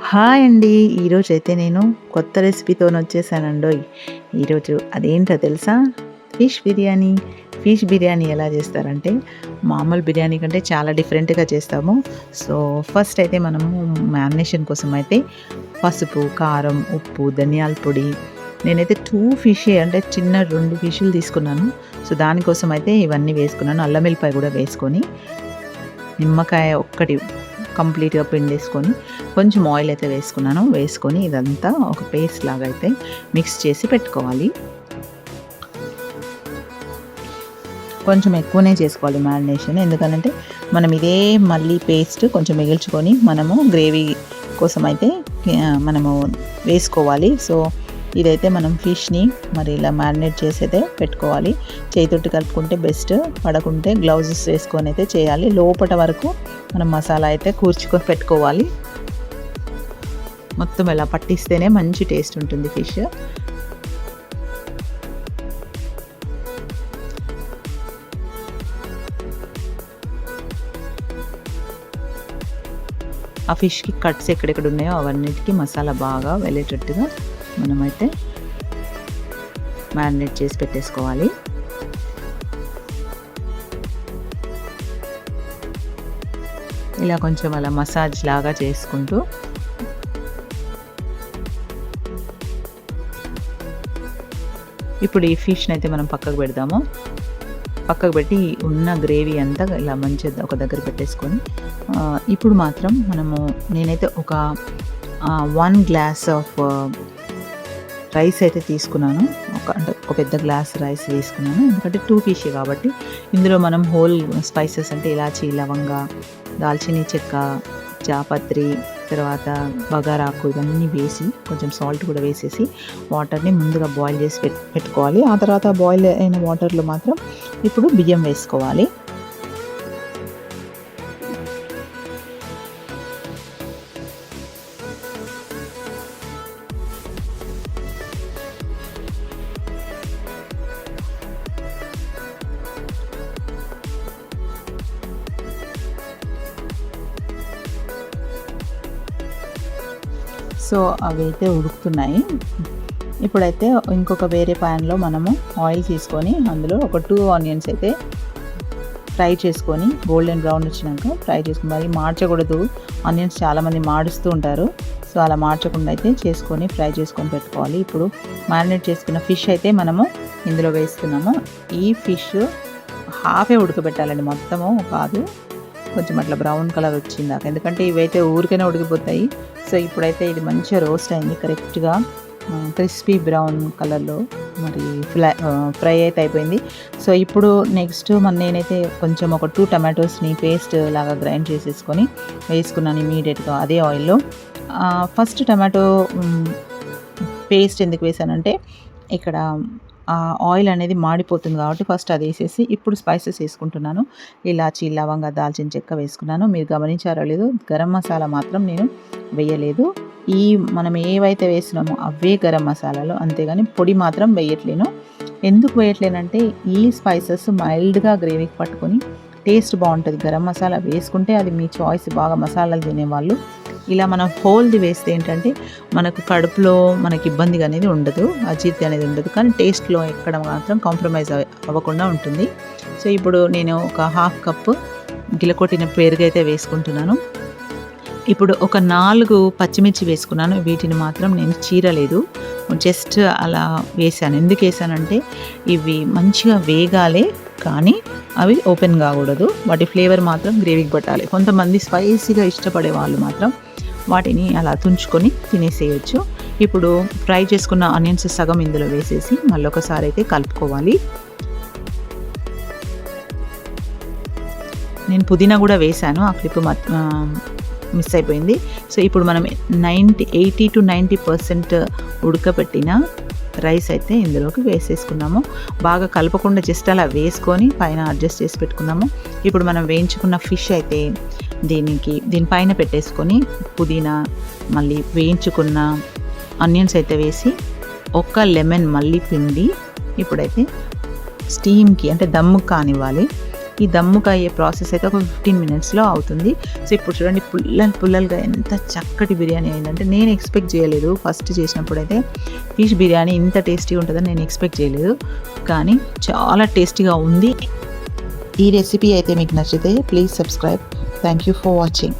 Hi అండి. ఈరోజైతే నేను కొత్త రెసిపీతోనొచ్చేసానండోయ్. ఈరోజు అదేంటో తెలుసా? ఫిష్ బిర్యానీ. ఫిష్ బిర్యానీ ఎలా చేస్తారంటే, మామూలు బిర్యానీ కంటే చాలా డిఫరెంట్‌గా చేస్తాము. సో, ఫస్ట్ అయితే మనము మ్యారినేషన్ కోసం అయితే పసుపు, కారం, ఉప్పు, ధనియాల పొడి నేనైతే 2 ఫిషే అంటే చిన్న 2 ఫిషులు తీసుకున్నాను. సో, దానికోసం అయితే ఇవన్నీ వేసుకున్నాను. అల్లం వెల్లిపాయ కూడా వేసుకొని, నిమ్మకాయ ఒక్కటి కంప్లీట్‌గా పిండేసుకొని, కొంచెం ఆయిల్ అయితే వేసుకున్నాను. వేసుకొని ఇదంతా ఒక పేస్ట్ లాగా అయితే మిక్స్ చేసి పెట్టుకోవాలి. కొంచెం ఎక్కువనే చేసుకోవాలి మ్యారినేషన్. ఎందుకనంటే మనం ఇదే మళ్ళీ పేస్ట్ కొంచెం మిగిల్చుకొని మనము గ్రేవీ కోసం అయితే మనము వేసుకోవాలి. సో, ఇదైతే మనం ఫిష్‌ని మరి ఇలా మ్యారినేట్ చేసి అయితే పెట్టుకోవాలి. చేయితోటి కలుపుకుంటే బెస్ట్. పడకుంటే గ్లౌజెస్ వేసుకొని అయితే చేయాలి. లోపట వరకు మనం మసాలా అయితే కూర్చుకొని పెట్టుకోవాలి. మొత్తం ఇలా పట్టిస్తేనే మంచి టేస్ట్ ఉంటుంది ఫిష్. ఆ ఫిష్‌కి కట్స్ ఎక్కడెక్కడ ఉన్నాయో అవన్నిటికి మసాలా బాగా వెళ్ళేటట్టుగా మనమైతే మ్యారినేట్ చేసి పెట్టేసుకోవాలి. ఇలా కొంచెం అలా మసాజ్ లాగా చేసుకుంటూ ఇప్పుడు ఈ ఫిష్‌ని అయితే మనం పక్కకు పెడదాము. పక్కకు పెట్టి ఉన్న గ్రేవీ అంతా ఇలా మంచిగా ఒక దగ్గర పెట్టేసుకొని ఇప్పుడు మాత్రం నేనైతే ఒక 1 గ్లాస్ ఆఫ్ రైస్ అయితే తీసుకున్నాను. అంటే ఒక పెద్ద గ్లాస్ రైస్ తీసుకున్నాను. ఎందుకంటే 2 ఫిషే కాబట్టి ఇందులో మనం హోల్ స్పైసెస్ అంటే ఇలాచీ, లవంగ, దాల్చినీ చెక్క, జాపత్రి, తర్వాత బగారాకు ఇవన్నీ వేసి కొంచెం సాల్ట్ కూడా వేసేసి వాటర్ని ముందుగా బాయిల్ చేసి పెట్టుకోవాలి. ఆ తర్వాత బాయిల్ అయిన వాటర్లో మాత్రం ఇప్పుడు బియ్యం వేసుకోవాలి. సో, అవైతే ఉడుకుతున్నాయి. ఇప్పుడైతే ఇంకొక వేరే ప్యాన్లో మనము ఆయిల్ తీసుకొని అందులో ఒక 2 ఆనియన్స్ అయితే ఫ్రై చేసుకొని గోల్డెన్ బ్రౌన్ వచ్చినాక ఫ్రై చేసుకొని, మరి మార్చకూడదు. ఆనియన్స్ చాలామంది మాడుస్తూ ఉంటారు. సో, అలా మార్చకుండా అయితే చేసుకొని ఫ్రై చేసుకొని పెట్టుకోవాలి. ఇప్పుడు మ్యారినేట్ చేసుకున్న ఫిష్ అయితే మనము ఇందులో వేస్తున్నాము. ఈ ఫిష్ హాఫే ఉడకబెట్టాలండి, మొత్తము కాదు. కొంచెం అట్లా బ్రౌన్ కలర్ వచ్చిందాక, ఎందుకంటే ఇవైతే ఊరికైనా ఉడికిపోతాయి. సో, ఇప్పుడైతే ఇది మంచిగా రోస్ట్ అయింది కరెక్ట్గా క్రిస్పీ బ్రౌన్ కలర్లో మరి ఫ్రై అయితే అయిపోయింది. సో, ఇప్పుడు నెక్స్ట్ నేనైతే కొంచెం ఒక 2 టమాటోస్ని పేస్ట్ లాగా గ్రైండ్ చేసేసుకొని వేసుకున్నాను ఇమీడియట్గా అదే ఆయిల్లో. ఫస్ట్ టమాటో పేస్ట్ ఎందుకు వేసానంటే ఇక్కడ ఆయిల్ అనేది మాడిపోతుంది కాబట్టి ఫస్ట్ అది వేసేసి ఇప్పుడు స్పైసెస్ వేసుకుంటున్నాను. ఇలాచీ, లవంగ, దాల్చిన చెక్క వేసుకున్నాను. మీరు గమనించారో లేదో, గరం మసాలా మాత్రం నేను వేయలేదు. మనం ఏవైతే వేసినామో అవే గరం మసాలాలు, అంతేగాని పొడి మాత్రం వేయట్లేను. ఎందుకు వేయట్లేనంటే ఈ స్పైసెస్ మైల్డ్గా గ్రేవీకి పట్టుకొని టేస్ట్ బాగుంటుంది. గరం మసాలా వేసుకుంటే అది మీ చాయిస్. బాగా మసాలాలు తినేవాళ్ళు ఇలా మనం హోల్ది వేస్తే ఏంటంటే మనకు కడుపులో మనకి ఇబ్బందిగా అనేది ఉండదు, అజీర్తి అనేది ఉండదు. కానీ టేస్ట్లో ఎక్కడ మాత్రం కాంప్రమైజ్ అవ్వకుండా ఉంటుంది. సో, ఇప్పుడు నేను ఒక 1/2 కప్పు గిలకొట్టిన పెరుగు అయితే వేసుకుంటున్నాను. ఇప్పుడు ఒక 4 పచ్చిమిర్చి వేసుకున్నాను. వీటిని మాత్రం నేను చీరలేదు, జస్ట్ అలా వేసాను. ఎందుకు వేసానంటే ఇవి మంచిగా వేగాలే కానీ అవి ఓపెన్ కాకూడదు. వాటి ఫ్లేవర్ మాత్రం గ్రేవీకి పట్టాలి. కొంతమంది స్పైసీగా ఇష్టపడే వాళ్ళు మాత్రం వాటిని అలా తుంచుకొని తినేసేయచ్చు. ఇప్పుడు ఫ్రై చేసుకున్న ఆనియన్స్ సగం ఇందులో వేసేసి మళ్ళీ ఒకసారి అయితే కలుపుకోవాలి. నేను పుదీనా కూడా వేసాను, ఆ క్లిప్ మిస్ అయిపోయింది. సో, ఇప్పుడు మనం 80 to 90% ఉడకబెట్టిన రైస్ అయితే ఇందులోకి వేసేసుకున్నాము. బాగా కలపకుండా జస్ట్ అలా వేసుకొని పైన అడ్జస్ట్ చేసి పెట్టుకున్నాము. ఇప్పుడు మనం వేయించుకున్న ఫిష్ అయితే దీనిపైన పెట్టేసుకొని పుదీనా, మళ్ళీ వేయించుకున్న ఆనియన్స్ అయితే వేసి ఒక లెమన్ మళ్ళీ పిండి ఇప్పుడైతే స్టీమ్కి అంటే దమ్ముకి కానివ్వాలి. ఈ దమ్ముకు అయ్యే ప్రాసెస్ అయితే ఒక 15 మినిట్స్లో అవుతుంది. సో ఇప్పుడు చూడండి పుల్లలుగా ఎంత చక్కటి బిర్యానీ అయిందంటే నేను ఎక్స్పెక్ట్ చేయలేదు. ఫస్ట్ చేసినప్పుడు అయితే ఫిష్ బిర్యానీ ఇంత టేస్టీ ఉంటుందని నేను ఎక్స్పెక్ట్ చేయలేదు, కానీ చాలా టేస్టీగా ఉంది. ఈ రెసిపీ అయితే మీకు నచ్చితే please subscribe. Thank you for watching.